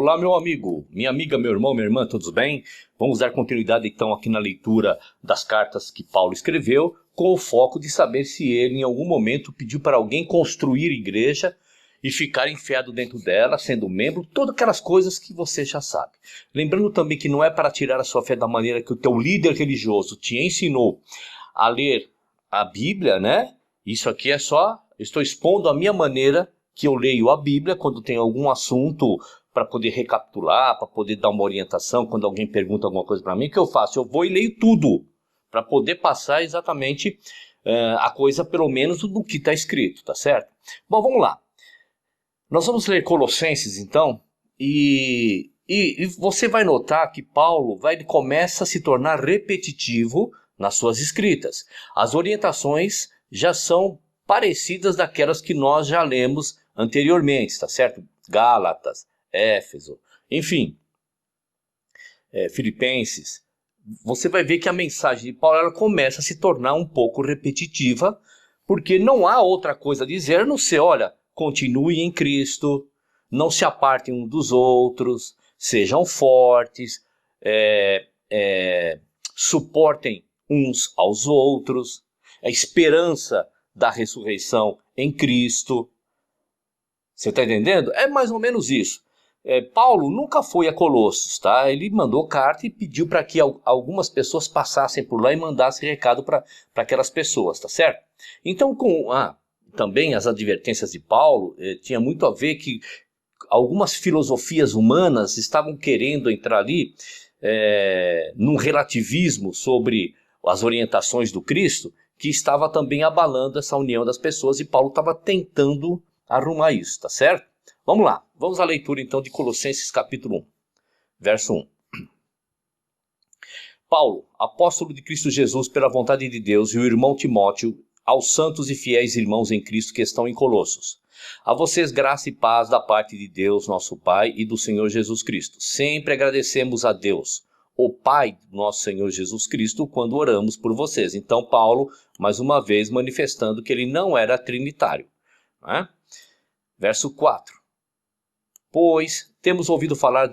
Olá, meu amigo, minha amiga, meu irmão, minha irmã, todos bem? Vamos dar continuidade então aqui na leitura das cartas que Paulo escreveu, com o foco de saber se ele em algum momento pediu para alguém construir igreja e ficar enfiado dentro dela, sendo membro, todas aquelas coisas que você já sabe. Lembrando também que não é para tirar a sua fé da maneira que o teu líder religioso te ensinou a ler a Bíblia, né? Isso aqui é só, estou expondo a minha maneira que eu leio a Bíblia quando tem algum assunto para poder recapitular, para poder dar uma orientação, quando alguém pergunta alguma coisa para mim, o que eu faço? Eu vou e leio tudo, para poder passar exatamente a coisa, pelo menos, do que está escrito, tá certo? Bom, vamos lá. Nós vamos ler Colossenses, então, e você vai notar que Paulo ele começa a se tornar repetitivo nas suas escritas. As orientações já são parecidas daquelas que nós já lemos anteriormente, tá certo? Gálatas, Éfeso, enfim, Filipenses. Você vai ver que a mensagem de Paulo ela começa a se tornar um pouco repetitiva, porque não há outra coisa a dizer, a não ser, olha, continue em Cristo, não se apartem uns dos outros, sejam fortes, suportem uns aos outros, a esperança da ressurreição em Cristo. Você está entendendo? É mais ou menos isso. Paulo nunca foi a Colossos, tá? Ele mandou carta e pediu para que algumas pessoas passassem por lá e mandassem recado para aquelas pessoas, tá certo? Então, também as advertências de Paulo tinha muito a ver que algumas filosofias humanas estavam querendo entrar ali num relativismo sobre as orientações do Cristo, que estava também abalando essa união das pessoas, e Paulo estava tentando arrumar isso, tá certo? Vamos lá, vamos à leitura então de Colossenses capítulo 1, verso 1. Paulo, apóstolo de Cristo Jesus pela vontade de Deus, e o irmão Timóteo, aos santos e fiéis irmãos em Cristo que estão em Colossos. A vocês graça e paz da parte de Deus, nosso Pai, e do Senhor Jesus Cristo. Sempre agradecemos a Deus, o Pai do nosso Senhor Jesus Cristo, quando oramos por vocês. Então Paulo, mais uma vez, manifestando que ele não era trinitário, né? Verso 4. Pois temos ouvido falar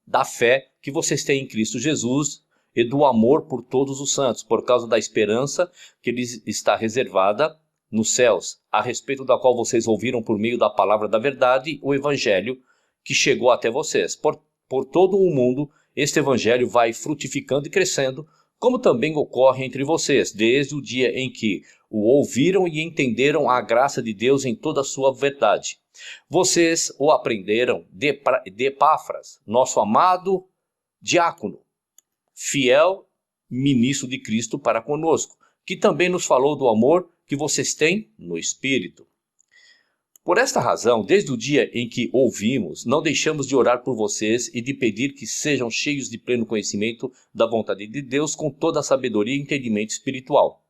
da fé que vocês têm em Cristo Jesus e do amor por todos os santos, por causa da esperança que lhes está reservada nos céus, a respeito da qual vocês ouviram por meio da palavra da verdade, o evangelho que chegou até vocês. Por todo o mundo, este evangelho vai frutificando e crescendo, como também ocorre entre vocês, desde o dia em que o ouviram e entenderam a graça de Deus em toda a sua verdade. Vocês o aprenderam de Epáfras, nosso amado diácono, fiel ministro de Cristo para conosco, que também nos falou do amor que vocês têm no Espírito. Por esta razão, desde o dia em que ouvimos, não deixamos de orar por vocês e de pedir que sejam cheios de pleno conhecimento da vontade de Deus com toda a sabedoria e entendimento espiritual.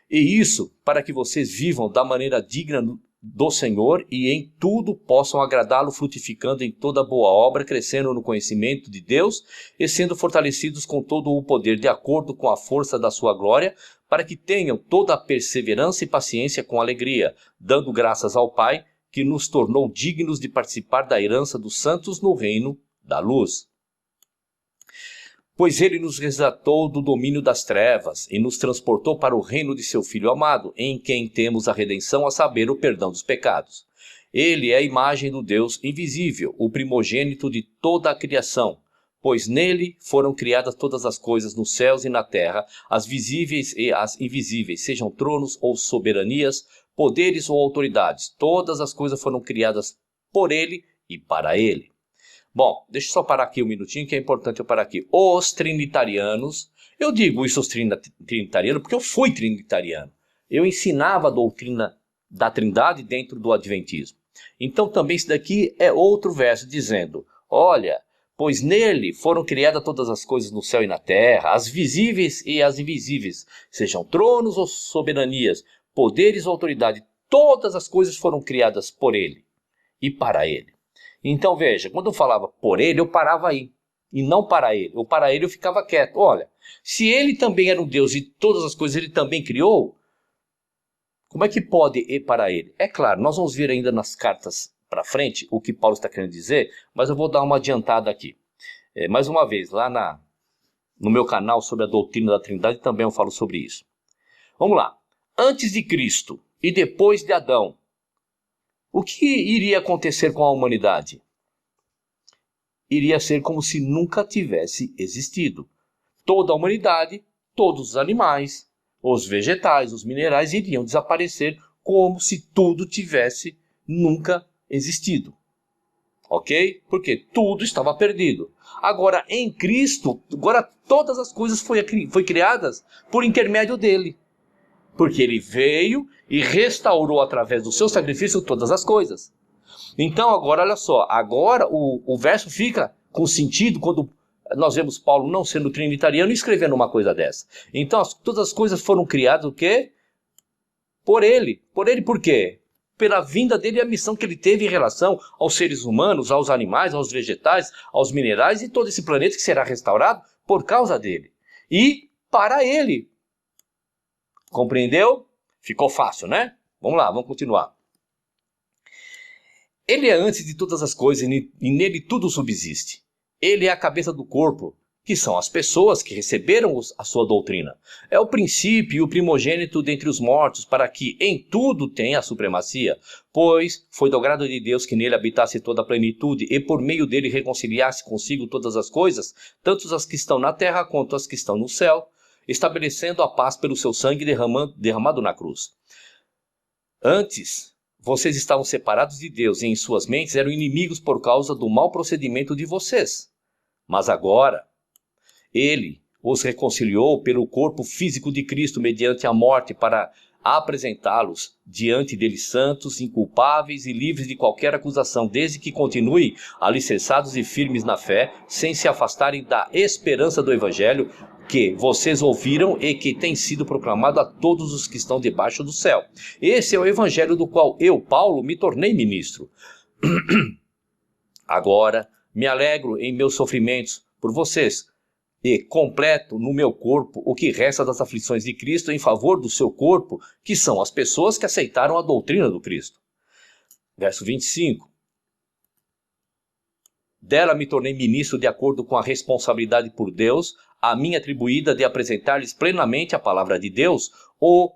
E isso para que vocês vivam da maneira digna do Senhor e em tudo possam agradá-lo, frutificando em toda boa obra, crescendo no conhecimento de Deus e sendo fortalecidos com todo o poder de acordo com a força da sua glória, para que tenham toda a perseverança e paciência com alegria, dando graças ao Pai, que nos tornou dignos de participar da herança dos santos no reino da luz. Pois ele nos resgatou do domínio das trevas e nos transportou para o reino de seu Filho amado, em quem temos a redenção, a saber, o perdão dos pecados. Ele é a imagem do Deus invisível, o primogênito de toda a criação, pois nele foram criadas todas as coisas nos céus e na terra, as visíveis e as invisíveis, sejam tronos ou soberanias, poderes ou autoridades. Todas as coisas foram criadas por ele e para ele. Bom, deixa eu só parar aqui um minutinho, que é importante eu parar aqui. Os trinitarianos, eu digo isso, os trinitarianos, porque eu fui trinitariano. Eu ensinava a doutrina da Trindade dentro do Adventismo. Então também isso daqui é outro verso dizendo, olha, pois nele foram criadas todas as coisas no céu e na terra, as visíveis e as invisíveis, sejam tronos ou soberanias, poderes ou autoridade, todas as coisas foram criadas por ele e para ele. Então veja, quando eu falava por ele, eu parava aí, e não para ele. Eu para ele eu ficava quieto. Olha, se ele também era um Deus e todas as coisas ele também criou, como é que pode ir para ele? É claro, nós vamos ver ainda nas cartas para frente o que Paulo está querendo dizer, mas eu vou dar uma adiantada aqui. Mais uma vez, lá no meu canal sobre a doutrina da Trindade também eu falo sobre isso. Vamos lá. Antes de Cristo e depois de Adão, o que iria acontecer com a humanidade? Iria ser como se nunca tivesse existido. Toda a humanidade, todos os animais, os vegetais, os minerais iriam desaparecer como se tudo tivesse nunca existido. Ok? Porque tudo estava perdido. Agora, em Cristo, agora todas as coisas foram criadas por intermédio dele. Porque ele veio e restaurou através do seu sacrifício todas as coisas. Então agora, olha só, agora o verso fica com sentido quando nós vemos Paulo não sendo trinitariano e escrevendo uma coisa dessa. Então todas as coisas foram criadas o quê? Por ele. Por ele por quê? Pela vinda dele e a missão que ele teve em relação aos seres humanos, aos animais, aos vegetais, aos minerais e todo esse planeta que será restaurado por causa dele. E para ele. Compreendeu? Ficou fácil, né? Vamos lá, vamos continuar. Ele é antes de todas as coisas e nele tudo subsiste. Ele é a cabeça do corpo, que são as pessoas que receberam a sua doutrina. É o princípio e o primogênito dentre os mortos, para que em tudo tenha a supremacia. Pois foi do agrado de Deus que nele habitasse toda a plenitude, e por meio dele reconciliasse consigo todas as coisas, tanto as que estão na terra quanto as que estão no céu, estabelecendo a paz pelo seu sangue derramado na cruz. Antes, vocês estavam separados de Deus e em suas mentes eram inimigos por causa do mau procedimento de vocês. Mas agora, ele os reconciliou pelo corpo físico de Cristo mediante a morte para apresentá-los diante dele santos, inculpáveis e livres de qualquer acusação, desde que continuem alicerçados e firmes na fé, sem se afastarem da esperança do Evangelho que vocês ouviram e que tem sido proclamado a todos os que estão debaixo do céu. Esse é o Evangelho do qual eu, Paulo, me tornei ministro. Agora me alegro em meus sofrimentos por vocês, e completo no meu corpo o que resta das aflições de Cristo em favor do seu corpo, que são as pessoas que aceitaram a doutrina do Cristo. Verso 25. Dela me tornei ministro de acordo com a responsabilidade por Deus, a mim atribuída de apresentar-lhes plenamente a palavra de Deus, o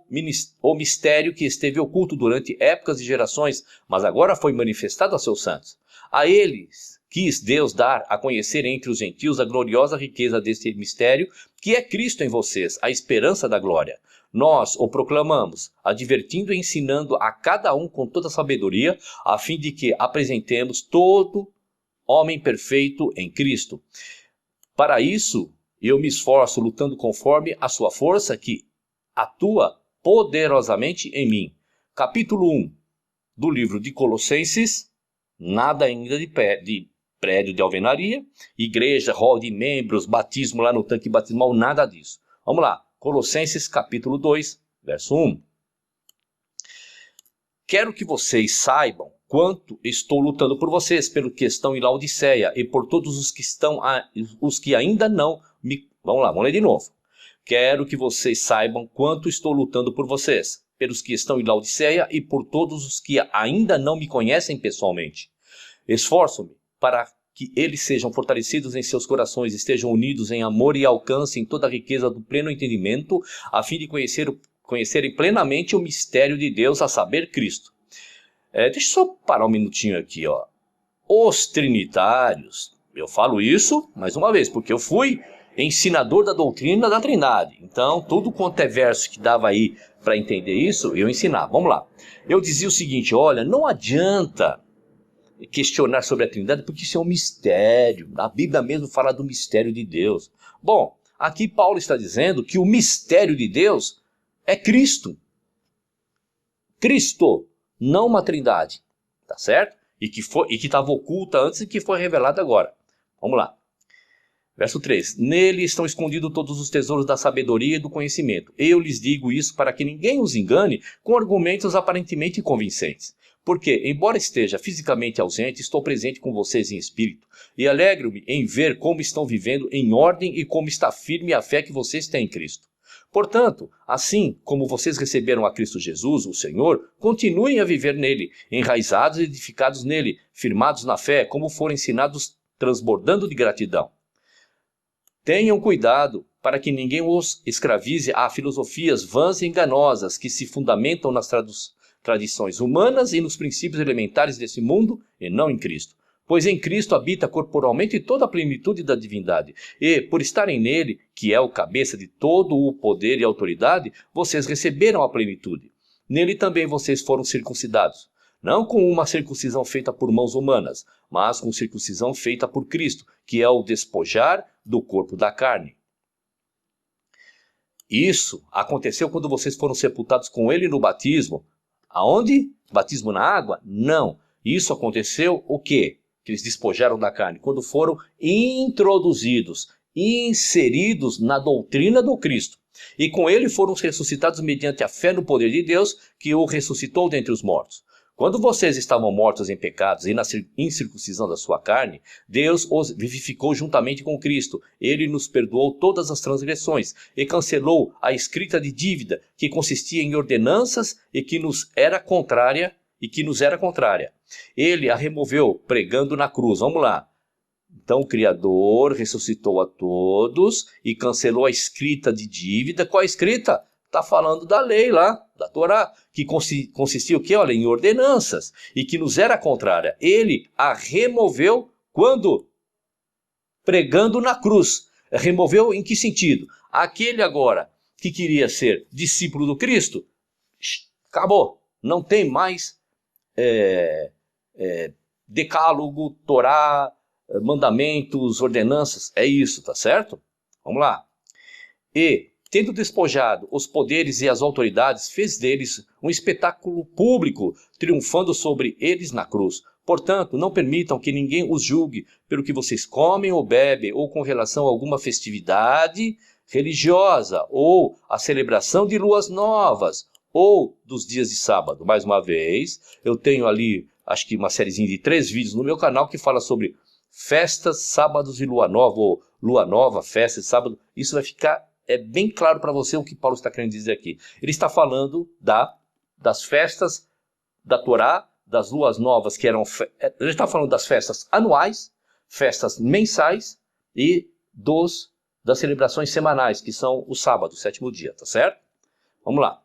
mistério que esteve oculto durante épocas e gerações, mas agora foi manifestado a seus santos. A eles quis Deus dar a conhecer entre os gentios a gloriosa riqueza deste mistério, que é Cristo em vocês, a esperança da glória. Nós o proclamamos, advertindo e ensinando a cada um com toda sabedoria, a fim de que apresentemos todo homem perfeito em Cristo. Para isso, eu me esforço lutando conforme a sua força que atua poderosamente em mim. Capítulo 1 do livro de Colossenses, nada ainda de prédio de alvenaria, igreja, rol de membros, batismo lá no tanque batismal, nada disso. Vamos lá, Colossenses capítulo 2, verso 1. Quero que vocês saibam quanto estou lutando por vocês, pelo que estão em Laodiceia e por todos os que ainda não me... Vamos lá, vamos ler de novo. Quero que vocês saibam quanto estou lutando por vocês, pelos que estão em Laodiceia e por todos os que ainda não me conhecem pessoalmente. Esforço-me para que eles sejam fortalecidos em seus corações, estejam unidos em amor e alcancem toda a riqueza do pleno entendimento, a fim de conhecerem plenamente o mistério de Deus, a saber, Cristo. Deixa eu só parar um minutinho aqui, ó. Os trinitários, eu falo isso mais uma vez, porque eu fui ensinador da doutrina da Trindade. Então, tudo quanto é verso que dava aí para entender isso, eu ensinava. Vamos lá. Eu dizia o seguinte, olha, não adianta questionar sobre a Trindade, porque isso é um mistério. A Bíblia mesmo fala do mistério de Deus. Bom, aqui Paulo está dizendo que o mistério de Deus é Cristo. Cristo, não uma Trindade, tá certo? E que estava oculta antes e que foi revelada agora. Vamos lá. Verso 3. Nele estão escondidos todos os tesouros da sabedoria e do conhecimento. Eu lhes digo isso para que ninguém os engane com argumentos aparentemente convincentes. Porque, embora esteja fisicamente ausente, estou presente com vocês em espírito. E alegro-me em ver como estão vivendo em ordem e como está firme a fé que vocês têm em Cristo. Portanto, assim como vocês receberam a Cristo Jesus, o Senhor, continuem a viver nele, enraizados e edificados nele, firmados na fé, como foram ensinados, transbordando de gratidão. Tenham cuidado para que ninguém os escravize a filosofias vãs e enganosas que se fundamentam nas tradições humanas e nos princípios elementares desse mundo e não em Cristo. Pois em Cristo habita corporalmente toda a plenitude da divindade, e, por estarem nele, que é o cabeça de todo o poder e autoridade, vocês receberam a plenitude. Nele também vocês foram circuncidados, não com uma circuncisão feita por mãos humanas, mas com circuncisão feita por Cristo, que é o despojar do corpo da carne. Isso aconteceu quando vocês foram sepultados com ele no batismo. Aonde? Batismo na água? Não. Isso aconteceu o quê? Que eles despojaram da carne, quando foram introduzidos, inseridos na doutrina do Cristo. E com ele foram ressuscitados mediante a fé no poder de Deus, que o ressuscitou dentre os mortos. Quando vocês estavam mortos em pecados e na incircuncisão da sua carne, Deus os vivificou juntamente com Cristo. Ele nos perdoou todas as transgressões e cancelou a escrita de dívida que consistia em ordenanças e que nos era contrária. Ele a removeu pregando na cruz. Vamos lá. Então o Criador ressuscitou a todos e cancelou a escrita de dívida. Qual a escrita? Está falando da lei lá, da Torá, que consistia o quê? Olha, em ordenanças, e que nos era contrária. Ele a removeu quando? Pregando na cruz. Removeu em que sentido? Aquele agora que queria ser discípulo do Cristo, acabou. Não tem mais decálogo, Torá, mandamentos, ordenanças. É isso, tá certo? Vamos lá. E, tendo despojado os poderes e as autoridades, fez deles um espetáculo público, triunfando sobre eles na cruz. Portanto, não permitam que ninguém os julgue pelo que vocês comem ou bebem, ou com relação a alguma festividade religiosa, ou a celebração de luas novas, ou dos dias de sábado. Mais uma vez, eu tenho ali, acho que uma sériezinha de 3 vídeos no meu canal que fala sobre festas, sábados e lua nova, ou lua nova, festa de sábado. Isso vai ficar bem claro para você o que Paulo está querendo dizer aqui. Ele está falando das festas da Torá, das luas novas, que eram... Ele está falando das festas anuais, festas mensais e das celebrações semanais, que são o sábado, o 7º dia, tá certo? Vamos lá.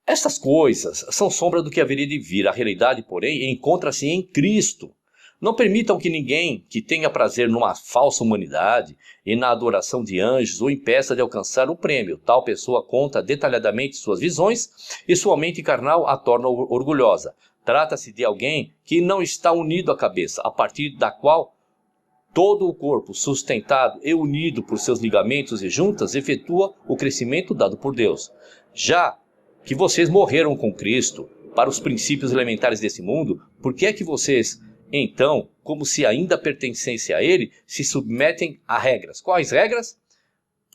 Estas coisas são sombra do que haveria de vir. A realidade, porém, encontra-se em Cristo. Não permitam que ninguém que tenha prazer numa falsa humanidade e na adoração de anjos o impeça de alcançar o prêmio. Tal pessoa conta detalhadamente suas visões e sua mente carnal a torna orgulhosa. Trata-se de alguém que não está unido à cabeça, a partir da qual todo o corpo, sustentado e unido por seus ligamentos e juntas, efetua o crescimento dado por Deus. Já que vocês morreram com Cristo para os princípios elementares desse mundo, por que é que vocês, então, como se ainda pertencessem a ele, se submetem a regras? Quais regras?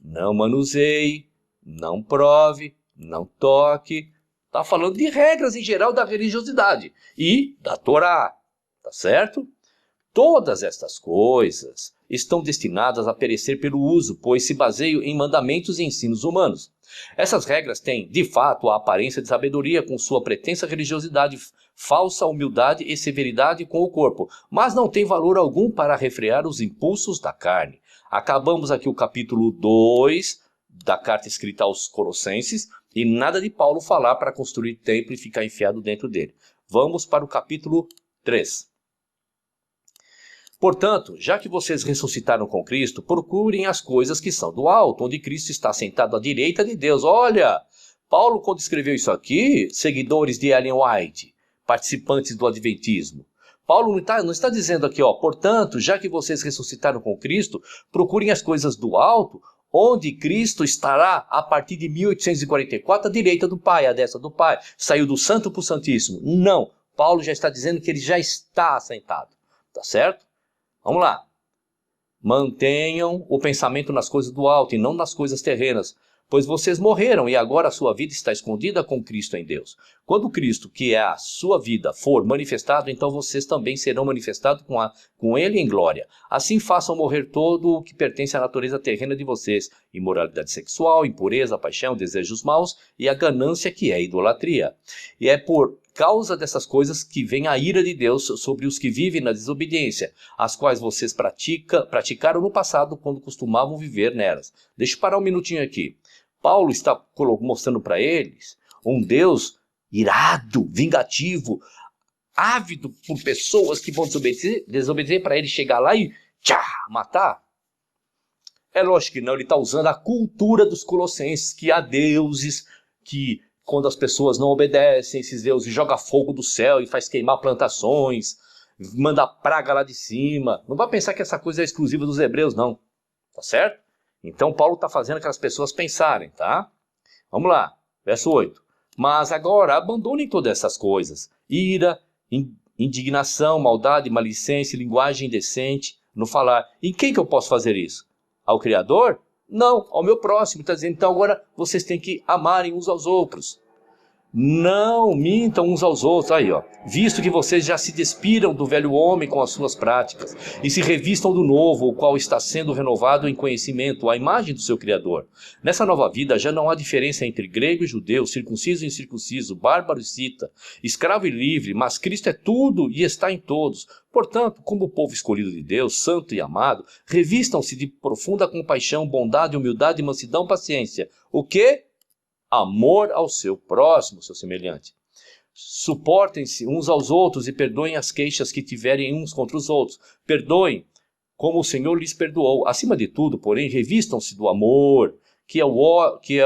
Não manuseie, não prove, não toque. Está falando de regras em geral da religiosidade e da Torá, tá certo? Todas estas coisas estão destinadas a perecer pelo uso, pois se baseiam em mandamentos e ensinos humanos. Essas regras têm, de fato, a aparência de sabedoria com sua pretensa religiosidade, falsa humildade e severidade com o corpo, mas não tem valor algum para refrear os impulsos da carne. Acabamos aqui o capítulo 2 da carta escrita aos Colossenses e nada de Paulo falar para construir templo e ficar enfiado dentro dele. Vamos para o capítulo 3. Portanto, já que vocês ressuscitaram com Cristo, procurem as coisas que são do alto, onde Cristo está sentado à direita de Deus. Olha, Paulo, quando escreveu isso aqui, seguidores de Ellen White, participantes do Adventismo, Paulo não está dizendo aqui, portanto, já que vocês ressuscitaram com Cristo, procurem as coisas do alto, onde Cristo estará a partir de 1844 à direita do Pai, à destra do Pai. Saiu do santo para o santíssimo. Não, Paulo já está dizendo que ele já está assentado, tá certo? Vamos lá. Mantenham o pensamento nas coisas do alto e não nas coisas terrenas, pois vocês morreram e agora a sua vida está escondida com Cristo em Deus. Quando Cristo, que é a sua vida, for manifestado, então vocês também serão manifestados com ele em glória. Assim façam morrer todo o que pertence à natureza terrena de vocês, imoralidade sexual, impureza, paixão, desejos maus e a ganância, que é a idolatria. E é por causa dessas coisas que vem a ira de Deus sobre os que vivem na desobediência, as quais vocês praticaram no passado quando costumavam viver nelas. Deixa eu parar um minutinho aqui. Paulo está mostrando para eles um Deus irado, vingativo, ávido por pessoas que vão desobedecer para ele chegar lá e matar. É lógico que não, ele está usando a cultura dos colossenses, que há deuses que, quando as pessoas não obedecem, esses deuses jogam fogo do céu e faz queimar plantações, manda praga lá de cima. Não vai pensar que essa coisa é exclusiva dos hebreus, não. Tá certo? Então Paulo está fazendo aquelas pessoas pensarem, tá? Vamos lá, verso 8. Mas agora abandonem todas essas coisas: ira, indignação, maldade, malicência, linguagem indecente no falar. Em quem que eu posso fazer isso? Ao Criador? Não, ao meu próximo. Está dizendo, então agora vocês têm que amarem uns aos outros. Não mintam uns aos outros, aí ó, visto que vocês já se despiram do velho homem com as suas práticas e se revistam do novo, o qual está sendo renovado em conhecimento, à imagem do seu Criador. Nessa nova vida já não há diferença entre grego e judeu, circunciso e incircunciso, bárbaro e cita, escravo e livre, mas Cristo é tudo e está em todos. Portanto, como povo escolhido de Deus, santo e amado, revistam-se de profunda compaixão, bondade, humildade, mansidão, paciência. O quê? Amor ao seu próximo, seu semelhante. Suportem-se uns aos outros e perdoem as queixas que tiverem uns contra os outros. Perdoem como o Senhor lhes perdoou. Acima de tudo, porém, revistam-se do amor, que é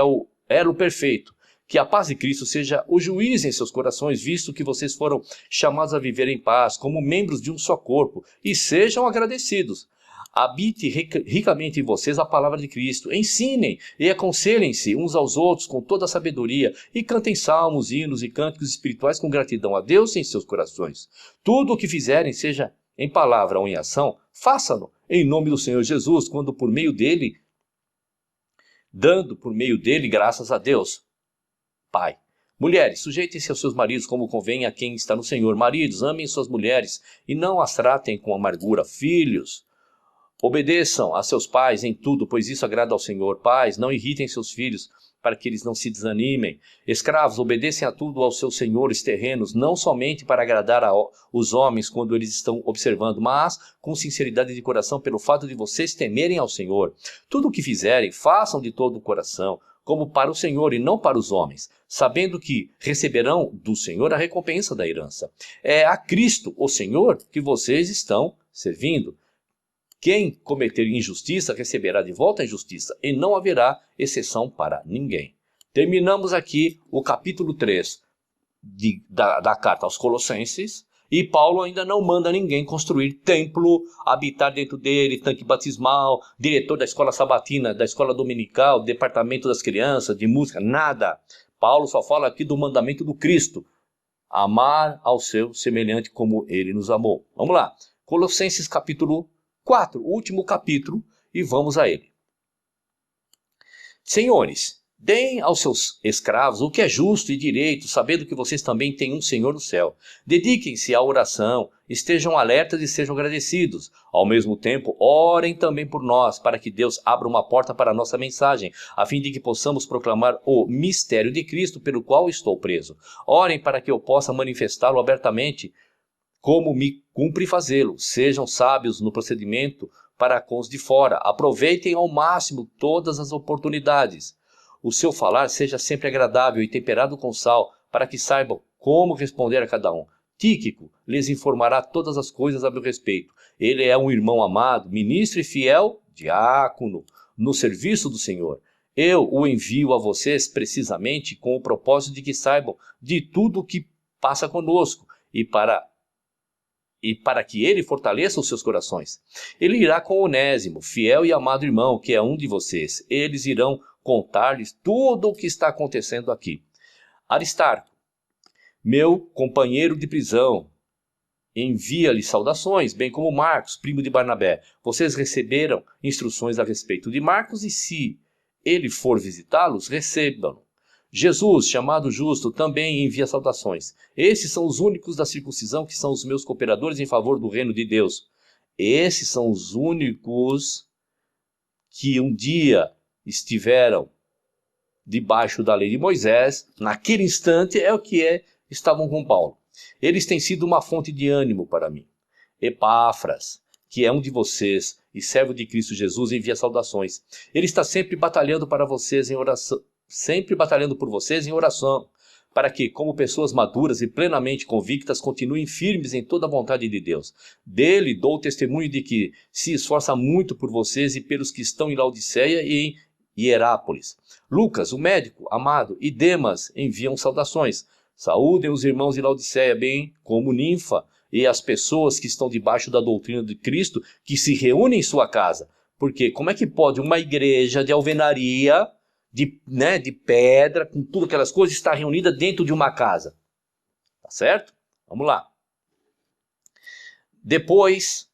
o elo perfeito. Que a paz de Cristo seja o juiz em seus corações, visto que vocês foram chamados a viver em paz, como membros de um só corpo, e sejam agradecidos. Habite ricamente em vocês a palavra de Cristo. Ensinem e aconselhem-se uns aos outros com toda a sabedoria e cantem salmos, hinos e cânticos espirituais com gratidão a Deus em seus corações. Tudo o que fizerem, seja em palavra ou em ação, façam-no em nome do Senhor Jesus, dando por meio dele graças a Deus, Pai. Mulheres, sujeitem-se aos seus maridos como convém a quem está no Senhor. Maridos, amem suas mulheres e não as tratem com amargura. Filhos, obedeçam a seus pais em tudo, pois isso agrada ao Senhor. Pais, não irritem seus filhos, para que eles não se desanimem. Escravos, obedecem a tudo aos seus senhores terrenos, não somente para agradar os homens quando eles estão observando, mas com sinceridade de coração, pelo fato de vocês temerem ao Senhor. Tudo o que fizerem, façam de todo o coração, como para o Senhor e não para os homens, sabendo que receberão do Senhor a recompensa da herança. É a Cristo, o Senhor, que vocês estão servindo. Quem cometer injustiça receberá de volta a injustiça, e não haverá exceção para ninguém. Terminamos aqui o capítulo 3 da carta aos Colossenses, e Paulo ainda não manda ninguém construir templo, habitar dentro dele, tanque batismal, diretor da escola sabatina, da escola dominical, departamento das crianças, de música, nada. Paulo só fala aqui do mandamento do Cristo, amar ao seu semelhante como ele nos amou. Vamos lá, Colossenses capítulo 4, o último capítulo, e vamos a ele. Senhores, deem aos seus escravos o que é justo e direito, sabendo que vocês também têm um Senhor no céu. Dediquem-se à oração, estejam alertas e sejam agradecidos. Ao mesmo tempo, orem também por nós, para que Deus abra uma porta para a nossa mensagem, a fim de que possamos proclamar o mistério de Cristo, pelo qual estou preso. Orem para que eu possa manifestá-lo abertamente, como me cumpre fazê-lo. Sejam sábios no procedimento para com os de fora. Aproveitem ao máximo todas as oportunidades. O seu falar seja sempre agradável e temperado com sal, para que saibam como responder a cada um. Tíquico lhes informará todas as coisas a meu respeito. Ele é um irmão amado, ministro e fiel, diácono, no serviço do Senhor. Eu o envio a vocês precisamente com o propósito de que saibam de tudo o que passa conosco e para que ele fortaleça os seus corações. Ele irá com Onésimo, fiel e amado irmão, que é um de vocês. Eles irão contar-lhes tudo o que está acontecendo aqui. Aristarco, meu companheiro de prisão, envia-lhe saudações, bem como Marcos, primo de Barnabé. Vocês receberam instruções a respeito de Marcos, e se ele for visitá-los, recebam-no. Jesus, chamado justo, também envia saudações. Esses são os únicos da circuncisão que são os meus cooperadores em favor do reino de Deus. Esses são os únicos que um dia estiveram debaixo da lei de Moisés. Naquele instante estavam com Paulo. Eles têm sido uma fonte de ânimo para mim. Epáfras, que é um de vocês e servo de Cristo Jesus, envia saudações. Ele está sempre batalhando para vocês em oração, sempre batalhando por vocês em oração, para que, como pessoas maduras e plenamente convictas, continuem firmes em toda a vontade de Deus. Dele dou testemunho de que se esforça muito por vocês e pelos que estão em Laodiceia e em Hierápolis. Lucas, o médico amado, e Demas enviam saudações. Saúdem os irmãos de Laodiceia, bem como Ninfa e as pessoas que estão debaixo da doutrina de Cristo, que se reúnem em sua casa. Porque como é que pode uma igreja de alvenaria, de pedra, com tudo aquelas coisas, estar reunida dentro de uma casa? Tá certo? Vamos lá. Depois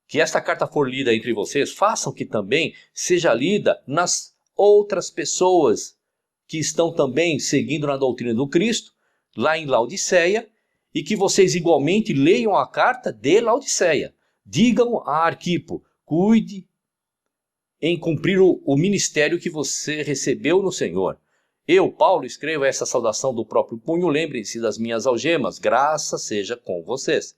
que esta carta for lida entre vocês, façam que também seja lida nas outras pessoas que estão também seguindo na doutrina do Cristo, lá em Laodiceia, e que vocês igualmente leiam a carta de Laodiceia. Digam a Arquipo, cuide em cumprir o ministério que você recebeu no Senhor. Eu, Paulo, escrevo essa saudação do próprio punho, lembrem-se das minhas algemas, graça seja com vocês.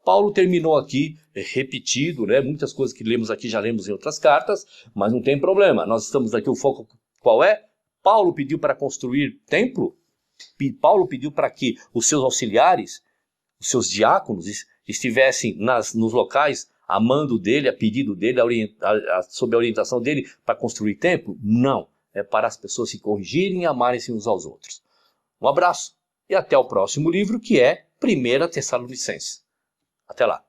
Paulo terminou aqui, repetido, muitas coisas que lemos aqui já lemos em outras cartas, mas não tem problema, nós estamos aqui, o foco qual é? Paulo pediu para construir templo, Paulo pediu para que os seus auxiliares, os seus diáconos, estivessem nos locais a mando dele, a pedido dele, sob a orientação dele para construir templo? Não, é para as pessoas se corrigirem e amarem-se uns aos outros. Um abraço e até o próximo livro, que é 1 Tessalonicenses. Até lá.